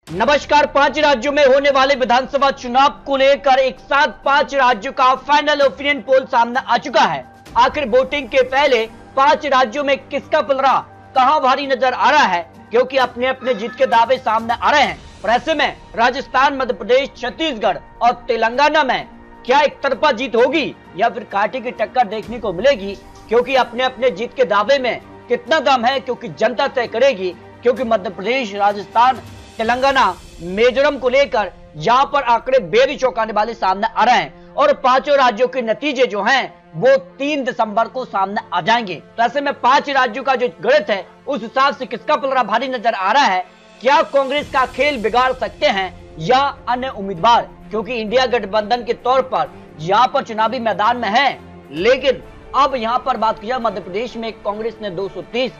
नमस्कार। 5 राज्यों में होने वाले विधानसभा चुनाव को लेकर एक साथ 5 राज्यों का फाइनल ओपिनियन पोल सामने आ चुका है। आखिर वोटिंग के पहले 5 राज्यों में किसका पलड़ा कहां भारी नजर आ रहा है, क्योंकि अपने अपने जीत के दावे सामने आ रहे हैं। और ऐसे में राजस्थान, मध्य प्रदेश, छत्तीसगढ़ और तेलंगाना में क्या एक तरफा जीत होगी या फिर कांटे की टक्कर देखने को मिलेगी, क्योंकि अपने अपने जीत के दावे में कितना दम है, क्योंकि जनता तय करेगी। क्योंकि मध्य प्रदेश, राजस्थान, तेलंगाना, मिजोरम को लेकर यहाँ पर आंकड़े बेहद चौंकाने वाले सामने आ रहे हैं और 5 राज्यों के नतीजे जो हैं वो 3 दिसंबर को सामने आ जाएंगे। तो ऐसे में 5 राज्यों का जो गणित है उस हिसाब से किसका पलड़ा भारी नजर आ रहा है। क्या कांग्रेस का खेल बिगाड़ सकते हैं या अन्य उम्मीदवार, क्योंकि इंडिया गठबंधन के तौर पर यहाँ पर चुनावी मैदान में है। लेकिन अब यहाँ पर बात की जाए, मध्य प्रदेश में कांग्रेस ने 230,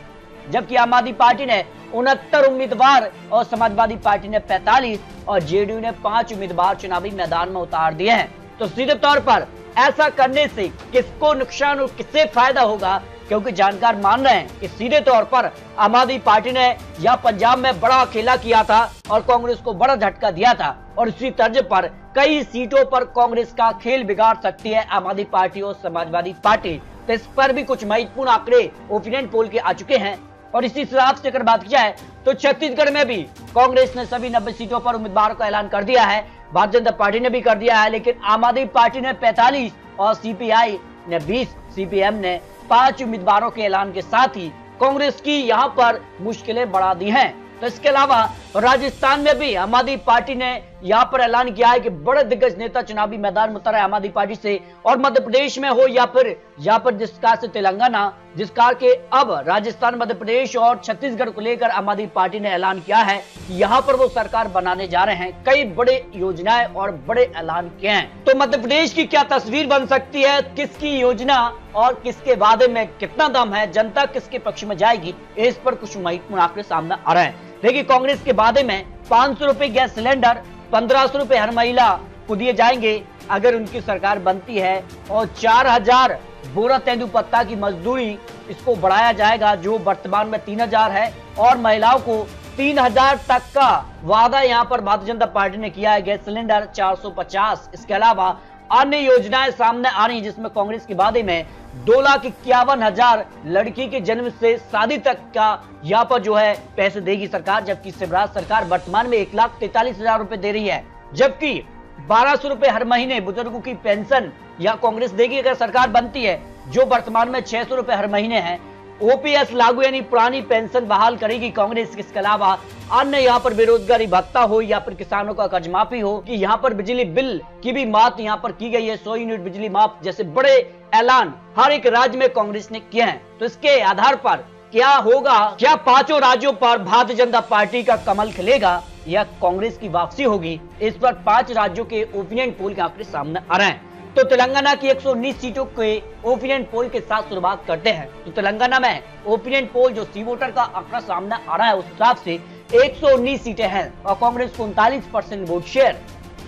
जबकि आम आदमी पार्टी ने 69 उम्मीदवार और समाजवादी पार्टी ने 45 और जेडीयू ने 5 उम्मीदवार चुनावी मैदान में उतार दिए हैं। तो सीधे तौर पर ऐसा करने से किसको नुकसान और किससे फायदा होगा, क्योंकि जानकार मान रहे हैं कि सीधे तौर पर आम आदमी पार्टी ने यह पंजाब में बड़ा खेला किया था और कांग्रेस को बड़ा झटका दिया था और इसी तर्ज पर कई सीटों पर कांग्रेस का खेल बिगाड़ सकती है आम आदमी पार्टी और समाजवादी पार्टी। तो इस पर भी कुछ महत्वपूर्ण आंकड़े ओपिनियन पोल के आ चुके हैं। और इसी हिसाब से अगर बात की जाए तो छत्तीसगढ़ में भी कांग्रेस ने सभी 90 सीटों पर उम्मीदवार का ऐलान कर दिया है, भारतीय जनता पार्टी ने भी कर दिया है, लेकिन आम आदमी पार्टी ने 45 और सीपीआई ने 20, सीपीएम ने 5 उम्मीदवारों के ऐलान के साथ ही कांग्रेस की यहां पर मुश्किलें बढ़ा दी हैं। तो इसके अलावा राजस्थान में भी आम आदमी पार्टी ने यहाँ पर ऐलान किया है कि बड़े दिग्गज नेता चुनावी मैदान में उतर है आम आदमी पार्टी से, और मध्य प्रदेश में हो या फिर यहाँ पर जिस कार से तेलंगाना, जिस कार के अब राजस्थान, मध्य प्रदेश और छत्तीसगढ़ को लेकर आम आदमी पार्टी ने ऐलान किया है कि यहाँ पर वो सरकार बनाने जा रहे हैं। कई बड़े योजनाएं और बड़े ऐलान किए हैं। तो मध्य प्रदेश की क्या तस्वीर बन सकती है, किसकी योजना और किसके वादे में कितना दम है, जनता किसके पक्ष में जाएगी, इस पर कुछ महत्वपूर्ण आंकड़े सामने आ रहे हैं। देखिए, कांग्रेस के वादे में 500 रुपए गैस सिलेंडर, 1500 रुपए हर महिला को दिए जाएंगे अगर उनकी सरकार बनती है, और 4000 बोरा तेंदुपत्ता की मजदूरी इसको बढ़ाया जाएगा जो वर्तमान में 3000 है, और महिलाओं को 3000 तक का वादा यहाँ पर भारतीय जनता पार्टी ने किया है। Gas cylinder 450। इसके अलावा अन्य योजनाएं सामने आ रही हैं, जिसमें कांग्रेस के वादे में 2,51,000 लड़की के जन्म से शादी तक का यहाँ पर जो है पैसे देगी सरकार, जबकि शिवराज सरकार वर्तमान में 1,43,000 रुपए दे रही है। जबकि 1200 रुपए हर महीने बुजुर्गों की पेंशन या कांग्रेस देगी अगर सरकार बनती है, जो वर्तमान में 600 रुपए हर महीने है। ओपीएस लागू यानी पुरानी पेंशन बहाल करेगी कांग्रेस। इसके अलावा अन्य यहाँ पर बेरोजगारी भत्ता हो या फिर किसानों का कर्ज माफी हो, कि यहाँ पर बिजली बिल की भी मात यहाँ पर की गई है, 100 यूनिट बिजली माफ जैसे बड़े ऐलान हर एक राज्य में कांग्रेस ने किए हैं। तो इसके आधार पर क्या होगा, क्या 5 राज्यों पर भारतीय जनता पार्टी का कमल खिलेगा या कांग्रेस की वापसी होगी, इस पर 5 राज्यों के ओपिनियन पोल के आंकड़े सामने आ रहे हैं। तो तेलंगाना की 119 सीटों के ओपिनियन पोल के साथ शुरुआत करते हैं। तो तेलंगाना में ओपिनियन पोल जो सी वोटर का आंकड़ा सामने आ रहा है उस हिसाब से 119 सीटें हैं और कांग्रेस को 39% vote share,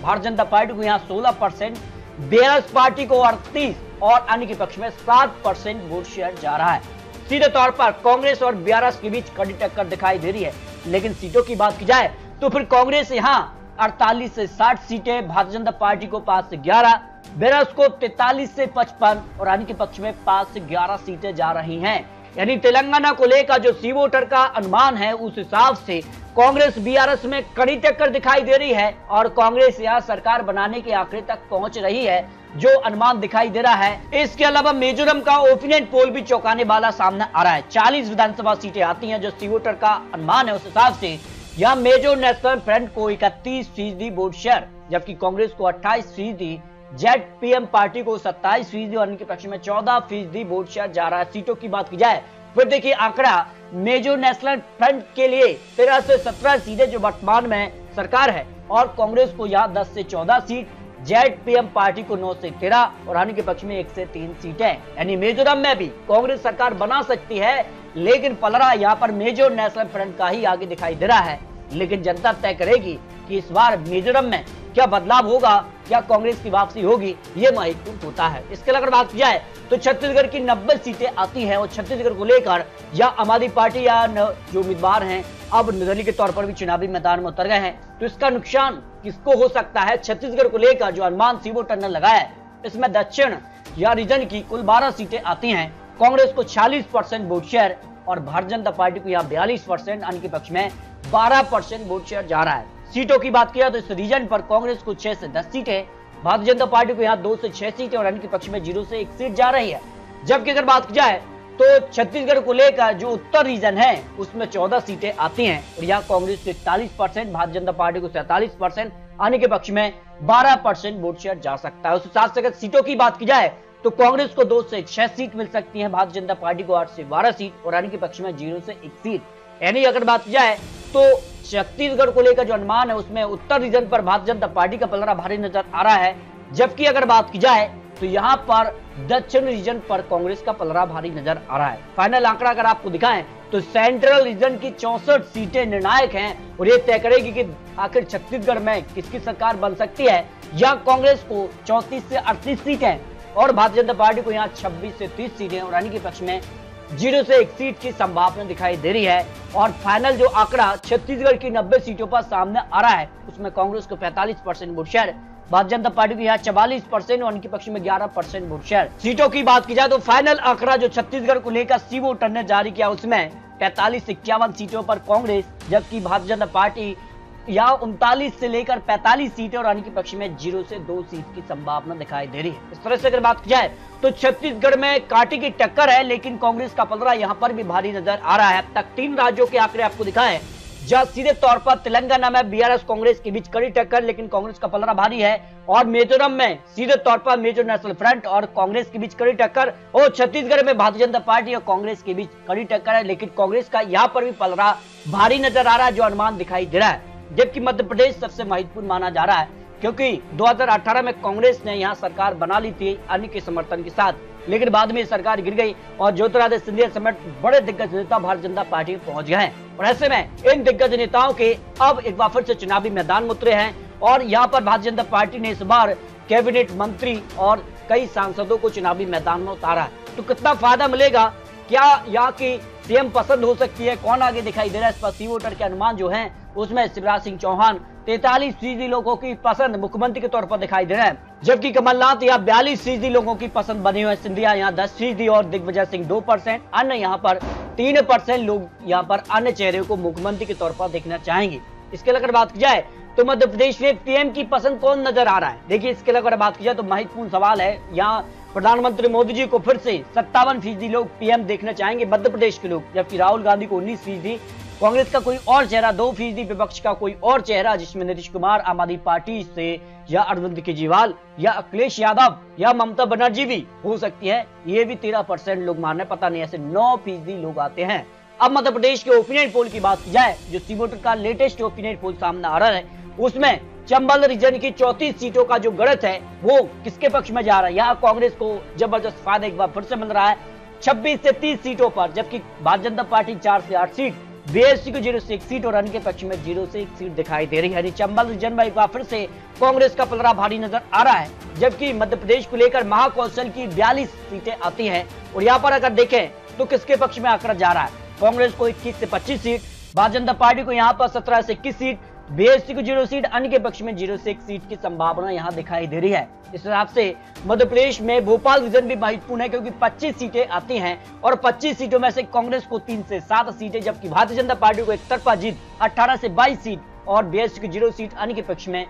Bharatiya Janata party को यहाँ 16%, बीआरएस पार्टी को 38 और अन्य के पक्ष में 7% वोट शेयर जा रहा है। सीधे तौर पर कांग्रेस और बीआरएस के बीच कड़ी टक्कर दिखाई दे रही है। लेकिन सीटों की बात की जाए तो फिर कांग्रेस यहाँ 48 से 60 सीटें, भारतीय जनता पार्टी को 5 से 11, बीआरएस को 43 से 55 और अन्य के पक्ष में 5 से 11 सीटें जा रही हैं। यानी तेलंगाना को लेकर जो सी वोटर का अनुमान है उस हिसाब से कांग्रेस बीआरएस में कड़ी टक्कर दिखाई दे रही है और कांग्रेस यहाँ सरकार बनाने के आंकड़े तक पहुंच रही है जो अनुमान दिखाई दे रहा है। इसके अलावा मिजोरम का ओपिनियन पोल भी चौंकाने वाला सामने आ रहा है। 40 विधानसभा सीटें आती हैं जो सी वोटर का अनुमान है, उस हिसाब से यहाँ मेजो नेशनल फ्रंट को 31% वोट शेयर, जबकि कांग्रेस को 28%, जेडपीएम पार्टी को 27% और इनके पक्ष में 14% वोट शेयर जा रहा है। सीटों की बात की जाए फिर देखिए आंकड़ा मेजो नेशनल फ्रंट के लिए 13 से 17 सीटें जो वर्तमान में सरकार है, और कांग्रेस को यहाँ 10 से 14 सीट, जेडपीएम पार्टी को 9 से 13 और अन्य के पक्ष में 1 से 3 सीटें। यानी मिजोरम में भी कांग्रेस सरकार बना सकती है, लेकिन पलड़ा यहाँ पर मेजो नेशनल फ्रंट का ही आगे दिखाई दे रहा है। लेकिन जनता तय करेगी कि इस बार मिजोरम में क्या बदलाव होगा, क्या कांग्रेस की वापसी होगी, ये महत्वपूर्ण होता है। इसके अलावा बात की जाए तो छत्तीसगढ़ की 90 सीटें आती हैं और छत्तीसगढ़ को लेकर या आम आदमी पार्टी या जो उम्मीदवार हैं अब निर्दलीय के तौर पर भी चुनावी मैदान में उतर गए हैं, तो इसका नुकसान किसको हो सकता है छत्तीसगढ़ को लेकर जो अनुमान सीबो टन ने लगाया है। इसमें दक्षिण या रीजन की कुल 12 सीटें आती हैं, कांग्रेस को 46% वोट शेयर और भारतीय जनता पार्टी को यहाँ 42%, अन्य के पक्ष में 12% वोट शेयर जा रहा है। सीटों की बात किया तो इस रीजन पर कांग्रेस को 6 से 10 सीटें, भारतीय जनता पार्टी को यहाँ 2 से 6 सीटें और अन्य के पक्ष में 0 से 1 सीट जा रही है। जबकि अगर बात की जाए तो छत्तीसगढ़ को लेकर जो उत्तर रीजन है उसमें 14 सीटें आती हैं और यहाँ कांग्रेस को 41%, भारतीय जनता पार्टी को 47%, अन्य के पक्ष में 12% वोट शेयर जा सकता है। उस हिसाब से अगर सीटों की बात की जाए तो कांग्रेस को 2 से 6 सीट मिल सकती है, भारतीय जनता पार्टी को 8 से 12 सीट और अन्य के पक्ष में 0 से 1 सीट। यानी अगर बात की जाए तो छत्तीसगढ़ को लेकर जो अनुमान है उसमें उत्तर रीजन पर भारतीय जनता पार्टी का पलड़ा भारी नजर आ रहा है, जबकि अगर बात की जाए तो यहाँ पर दक्षिण रीजन पर कांग्रेस का पलड़ा भारी नजर आ रहा है। फाइनल आंकड़ा अगर आपको दिखाएं तो सेंट्रल रीजन की 64 सीटें निर्णायक हैं और ये तय करेगी कि आखिर छत्तीसगढ़ में किसकी सरकार बन सकती है। यहाँ कांग्रेस को 34 से 38 सीटें और भारतीय जनता पार्टी को यहाँ 26 से 30 सीटें और अन्य के पक्ष में 0 से 1 सीट की संभावना दिखाई दे रही है। और फाइनल जो आंकड़ा छत्तीसगढ़ की 90 सीटों पर सामने आ रहा है उसमें कांग्रेस को 45% vote share, Bharatiya Janata party को यहाँ 44% और उनके पक्ष में 11% वोट शेयर। सीटों की बात की जाए तो फाइनल आंकड़ा जो छत्तीसगढ़ को लेकर सीबो टन ने जारी किया उसमें 45 से 51 सीटों पर कांग्रेस, जबकि भारतीय जनता पार्टी यहाँ 39 से लेकर 45 सीटें और अन्य के पक्ष में 0 से 2 सीट की संभावना दिखाई दे रही है। इस तरह से अगर बात की जाए तो छत्तीसगढ़ में कांटे की टक्कर है, लेकिन कांग्रेस का पलड़ा यहाँ पर भी भारी नजर आ रहा है। अब तक 3 राज्यों के आंकड़े आपको दिखाए जहां सीधे तौर पर तेलंगाना में बीआरएस कांग्रेस के बीच कड़ी टक्कर, लेकिन कांग्रेस का पलड़ा भारी है, और मिजोरम में सीधे तौर पर मिजो नेशनल फ्रंट और कांग्रेस के बीच कड़ी टक्कर, और छत्तीसगढ़ में भारतीय जनता पार्टी और कांग्रेस के बीच कड़ी टक्कर है, लेकिन कांग्रेस का यहाँ पर भी पलड़ा भारी नजर आ रहा है जो अनुमान दिखाई दे रहा है। जबकि मध्य प्रदेश सबसे महत्वपूर्ण माना जा रहा है क्योंकि 2018 में कांग्रेस ने यहाँ सरकार बना ली थी अन्य के समर्थन के साथ, लेकिन बाद में सरकार गिर गई और ज्योतिरादित्य सिंधिया समेत बड़े दिग्गज नेता भारतीय जनता पार्टी में पहुंच गए हैं। और ऐसे में इन दिग्गज नेताओं के अब एक बार फिर से चुनावी मैदान में उतरे हैं और यहाँ पर भारतीय जनता पार्टी ने इस बार कैबिनेट मंत्री और कई सांसदों को चुनावी मैदान में उतारा है। तो कितना फायदा मिलेगा, क्या यहाँ की सीएम पसंद हो सकती है, कौन आगे दिखाई दे रहा है, इस पर सी वोटर के अनुमान जो है उसमें शिवराज सिंह चौहान 43% लोगों की पसंद मुख्यमंत्री के तौर पर दिखाई दे रहा है, जबकि कमलनाथ यहाँ 42% लोगों की पसंद बनी हुई है, सिंधिया यहाँ 10% और दिग्विजय सिंह 2%, अन्य यहाँ पर 3% लोग यहाँ पर अन्य चेहरे को मुख्यमंत्री के तौर पर देखना चाहेंगे। इसके अलावा बात की जाए तो मध्य प्रदेश में पीएम की पसंद कौन नजर आ रहा है। देखिए इसके अलावा बात की जाए तो महत्वपूर्ण सवाल है, यहाँ प्रधानमंत्री मोदी जी को फिर से 57% लोग पीएम देखना चाहेंगे मध्य प्रदेश के लोग, जबकि राहुल गांधी को 19%, कांग्रेस का कोई और चेहरा 2%, विपक्ष का कोई और चेहरा जिसमें नीतीश कुमार आम आदमी पार्टी से या अरविंद केजरीवाल या अखिलेश यादव या ममता बनर्जी भी हो सकती है, ये भी 13% लोग मान रहे, पता नहीं ऐसे 9% लोग आते हैं। अब मध्य प्रदेश के ओपिनियन पोल की बात की जाए, जो सी वोटर का लेटेस्ट ओपिनियन पोल सामने आ रहा है उसमें चंबल रीजन की 34 सीटों का जो गणित है वो किसके पक्ष में जा रहा है। यहाँ कांग्रेस को जबरदस्त फायदा एक बार फिर से मिल रहा है 26 से 30 सीटों पर, जबकि भारतीय जनता पार्टी 4 से 8 सीट, बीएसपी को 0 से 1 सीट और अन्य के पक्ष में 0 से 1 सीट दिखाई दे रही है। चंबल रीजन में एक बार फिर से कांग्रेस का पलड़ा भारी नजर आ रहा है, जबकि मध्य प्रदेश को लेकर महाकौशल की 42 सीटें आती हैं और यहाँ पर अगर देखें तो किसके पक्ष में आंकड़ा जा रहा है, कांग्रेस को 21 से 25 सीट, भारतीय जनता पार्टी को यहाँ पर 17 से 21 सीट, बीएसपी को 0 सीट, अन्य के पक्ष में 0 से 1 सीट की संभावना यहाँ दिखाई दे रही है। इस हिसाब से मध्य प्रदेश में भोपाल रीजन भी महत्वपूर्ण है क्योंकि 25 सीटें आती हैं और 25 सीटों में से कांग्रेस को 3 से 7 सीटें, जबकि भारतीय जनता पार्टी को एक तरफा जीत 18 से 22 सीट और बीएसपी को 0 सीट, अन्य के पक्ष में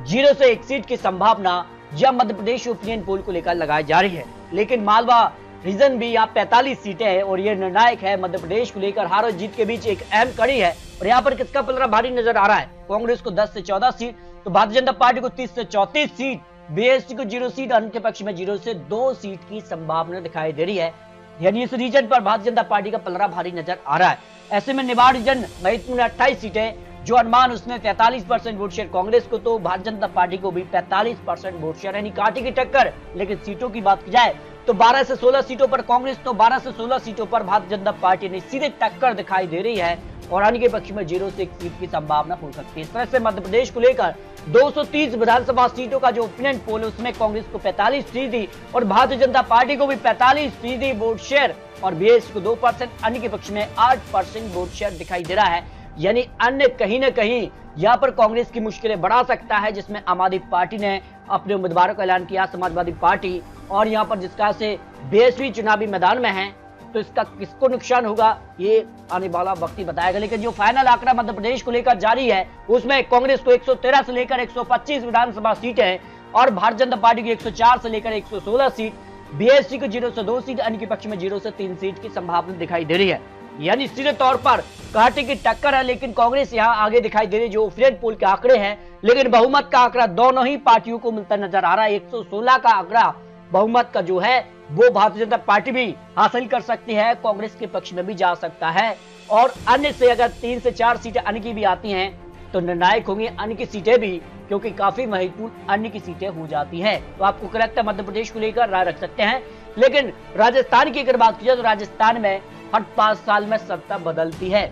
0 से 1 सीट की संभावना यह मध्य प्रदेश ओपिनियन पोल को लेकर लगाई जा रही है। लेकिन मालवा रीजन भी यहाँ 45 सीटें हैं और ये निर्णायक है, मध्य प्रदेश को लेकर हार और जीत के बीच एक अहम कड़ी है और यहाँ पर किसका पलड़ा भारी नजर आ रहा है, कांग्रेस को 10 से 14 सीट, तो भारतीय जनता पार्टी को 30 से 34 सीट, बीएसपी को 0 सीट, अन्य के पक्ष में 0 से 2 सीट की संभावना दिखाई दे रही है। यानी इस रीजन पर भारतीय जनता पार्टी का पलड़ा भारी नजर आ रहा है। ऐसे में निवाड़ रीजन महत्वपूर्ण 28 सीटें, जो अनुमान उसमें 43% वोट शेयर कांग्रेस को, तो भारतीय जनता पार्टी को भी 45% वोट शेयर, यानी कांटे की टक्कर। लेकिन सीटों की बात की जाए तो 12 से 16 सीटों पर कांग्रेस, तो 12 से 16 सीटों पर भारतीय जनता पार्टी ने सीधे टक्कर दिखाई दे रही है और अन्य के पक्ष में 0 से 1 सीट की संभावना हो सकती है। इस तरह से मध्य प्रदेश को लेकर 230 विधानसभा सीटों का जो ओपिनियन पोल है उसमें कांग्रेस को 45% और भारतीय जनता पार्टी को भी 45% वोट शेयर और बीएसपी को 2%, अन्य के पक्ष में 8% वोट शेयर दिखाई दे रहा है। यानी अन्य कहीं न कहीं यहाँ पर कांग्रेस की मुश्किलें बढ़ा सकता है, जिसमें आम आदमी पार्टी ने अपने उम्मीदवारों का ऐलान किया, समाजवादी पार्टी, और यहाँ पर जिसका से बीएसपी चुनावी मैदान में है, तो इसका किसको नुकसान होगा ये आने वाला वक्त ही बताएगा। लेकिन जो फाइनल आंकड़ा मध्य प्रदेश को लेकर जारी है उसमें कांग्रेस को 113 से लेकर 125 विधानसभा सीटें हैं और भारतीय जनता पार्टी की 104 से लेकर 116 सीट, बीएसपी को 0 से 2 सीट, अन्य के पक्ष में 0 से 3 सीट की संभावना दिखाई दे रही है। यानी सीधे तौर पर कांटे की टक्कर है, लेकिन कांग्रेस यहाँ आगे दिखाई दे रही है। जो ओपिनियन पोल के आंकड़े हैं, लेकिन बहुमत का आंकड़ा दोनों ही पार्टियों को मिलता नजर आ रहा है। 116 का आंकड़ा बहुमत का जो है वो भारतीय जनता पार्टी भी हासिल कर सकती है, कांग्रेस के पक्ष में भी जा सकता है, और अन्य से अगर 3 से 4 सीटें अन्य की भी आती हैं तो निर्णायक होंगी अन्य की सीटें भी, क्योंकि काफी महत्वपूर्ण अन्य की सीटें हो जाती हैं। तो आपको क्या लगता है, मध्य प्रदेश को लेकर राय रख सकते हैं। लेकिन राजस्थान की अगर बात की जाए तो राजस्थान में हर 5 साल में सत्ता बदलती है।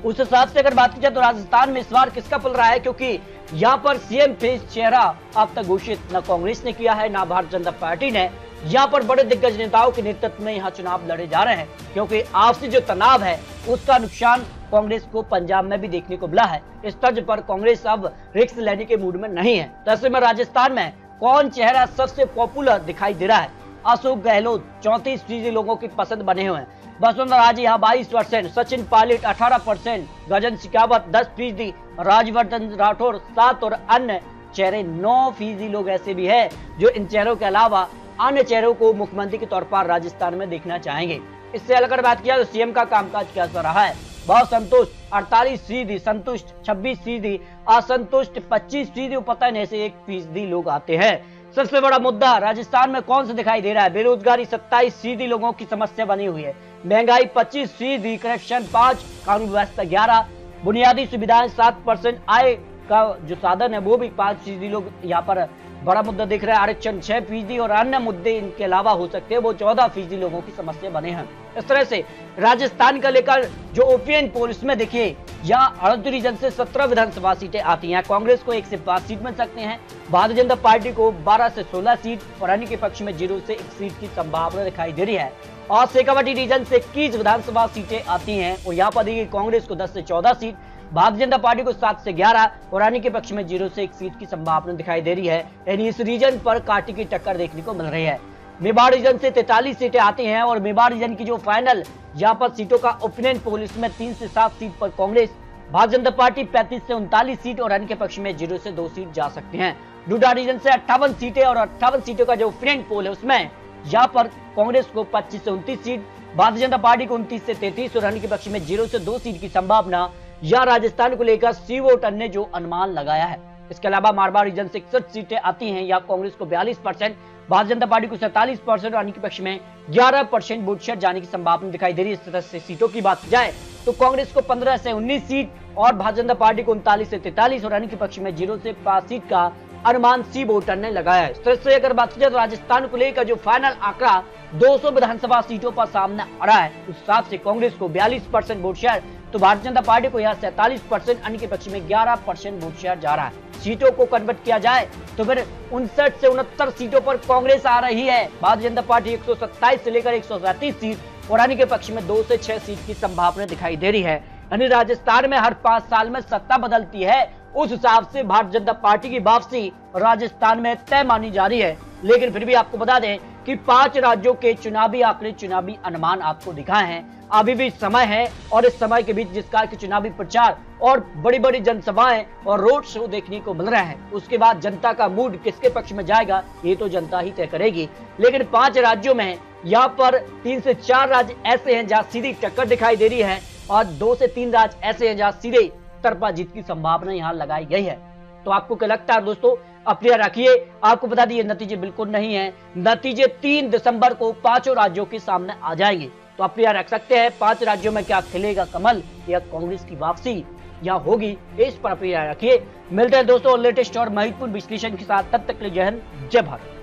उस हिसाब से अगर बात की जाए तो राजस्थान में इस बार किसका पल रहा है, क्योंकि यहाँ पर सीएम फेस चेहरा अब तक घोषित न कांग्रेस ने किया है, न भारतीय जनता पार्टी ने। यहाँ पर बड़े दिग्गज नेताओं के नेतृत्व में यहाँ चुनाव लड़े जा रहे हैं, क्योंकि आपसी जो तनाव है उसका नुकसान कांग्रेस को पंजाब में भी देखने को मिला है। इस तर्ज पर कांग्रेस अब रिस्क लेने के मूड में नहीं है। तो ऐसे में राजस्थान में कौन चेहरा सबसे पॉपुलर दिखाई दे रहा है? अशोक गहलोत 34% लोगों की पसंद बने हुए हैं, वसुंधरा राजे यहाँ 22%, सचिन पायलट 18%, गजेंद्र शेखावत 10%, राजवर्धन राठौर 7% और अन्य चेहरे 9% लोग ऐसे भी है जो इन चेहरों के अलावा अन्य चेहरों को मुख्यमंत्री के तौर पर राजस्थान में देखना चाहेंगे। इससे अलग अगर बात किया तो सीएम का कामकाज कैसा रहा है? बहुत संतुष्ट 48%, संतुष्ट 26%, असंतुष्ट 25%, पता नहीं से 1% लोग आते हैं। सबसे बड़ा मुद्दा राजस्थान में कौन सा दिखाई दे रहा है? बेरोजगारी 27% लोगों की समस्या बनी हुई है, महंगाई 25%, करप्शन 5%, कानून व्यवस्था 11%, बुनियादी सुविधाएं 7%, आय का जो साधन है वो भी 5% लोग यहाँ पर बड़ा मुद्दा दिख रहा है, आरक्षण 6% और अन्य मुद्दे इनके अलावा हो सकते हैं वो 14% लोगों की समस्या बने हैं। इस तरह से राजस्थान का लेकर जो ओपिनियन पोल इसमें देखिए, यहाँ 38 रीजन से 17 विधानसभा सीटें आती हैं। कांग्रेस को 1 से 5 सीट मिल सकते हैं, भारतीय जनता पार्टी को 12 से 16 सीट और अन्य के पक्ष में 0 से 1 सीट की संभावना दिखाई दे रही है। और शेखावटी रीजन से 21 विधानसभा सीटें आती हैं और यहाँ पर देखिए कांग्रेस को 10 से 14 सीट, भारतीय जनता पार्टी को 7 से 11 और अन्य के पक्ष में 0 से 1 सीट की संभावना दिखाई दे रही है। यानी इस रीजन पर कांटे की टक्कर देखने को मिल रही है। मेवाड़ रीजन से 43 सीटें आती हैं और मेवाड़ रीजन की जो फाइनल यहाँ पर सीटों का ओपिनियन पोल, इसमें 3 से 7 सीट पर कांग्रेस, भारतीय जनता पार्टी 35 से 39 सीट और अन्य के पक्ष में 0 से 2 सीट जा सकते हैं। डोडा रीजन से 58 सीटें और 58 सीटों का जो ओपिनियन पोल है उसमें यहाँ पर कांग्रेस को 25 से 29 सीट, भारतीय जनता पार्टी को 29 से 33 और अन्य के पक्ष में 0 से 2 सीट की संभावना या राजस्थान को लेकर सी वोटर ने जो अनुमान लगाया है। इसके अलावा मारवाड़ रीजन से 61 सीटें आती हैं, या कांग्रेस को 42%, भारतीय जनता पार्टी को 47% और अन्य के पक्ष में 11% वोट शेयर जाने की संभावना दिखाई दे रही है। इस तरह से सीटों की बात की जाए तो कांग्रेस को 15 से 19 सीट और भारतीय जनता पार्टी को 39 से 43 और अन्य के पक्ष में 0 से 5 सीट का अनुमान सी वोटर ने लगाया है। इस तरह से अगर बात की जाए तो राजस्थान को लेकर जो फाइनल आंकड़ा 200 विधानसभा सीटों पर सामने आ रहा है, उस हिसाब से कांग्रेस को 42% वोट शेयर, तो भारतीय जनता पार्टी को यहाँ 47%, अन्य के पक्ष में 11% वोट शेयर जा रहा है। सीटों को कन्वर्ट किया जाए तो फिर 59 से 69 सीटों पर कांग्रेस आ रही है, भारतीय जनता पार्टी 127 से लेकर 137 सीट और अन्य के पक्ष में 2 से 6 सीट की संभावना दिखाई दे रही है। यानी राजस्थान में हर 5 साल में सत्ता बदलती है, उस हिसाब से भारतीय जनता पार्टी की वापसी राजस्थान में तय मानी जा रही है। लेकिन फिर भी आपको बता दें कि 5 राज्यों के चुनावी आंकड़े, चुनावी अनुमान आपको दिखाए हैं। अभी भी समय है और इस समय के बीच जिस कार के चुनावी प्रचार और बड़ी बड़ी जनसभाएं और रोड शो देखने को मिल रहे हैं, उसके बाद जनता का मूड किसके पक्ष में जाएगा ये तो जनता ही तय करेगी। लेकिन 5 राज्यों में यहाँ पर 3 से 4 राज्य ऐसे हैं जहाँ सीधी टक्कर दिखाई दे रही है और 2 से 3 राज्य ऐसे हैं जहाँ सीधे तरफा जीत की संभावना यहाँ लगाई गई है। तो आपको क्या लगता है दोस्तों? अपने रखिए। आपको बता दिए नतीजे बिल्कुल नहीं है, नतीजे 3 दिसंबर को 5 राज्यों के सामने आ जाएंगे। तो आप यहाँ रख सकते हैं 5 राज्यों में क्या खिलेगा कमल या कांग्रेस की वापसी यहाँ होगी, इस पर आप यहाँ रखिए। मिलते हैं दोस्तों लेटेस्ट और महत्वपूर्ण विश्लेषण के साथ, तब तक के लिए जय हिंद, जय भारत।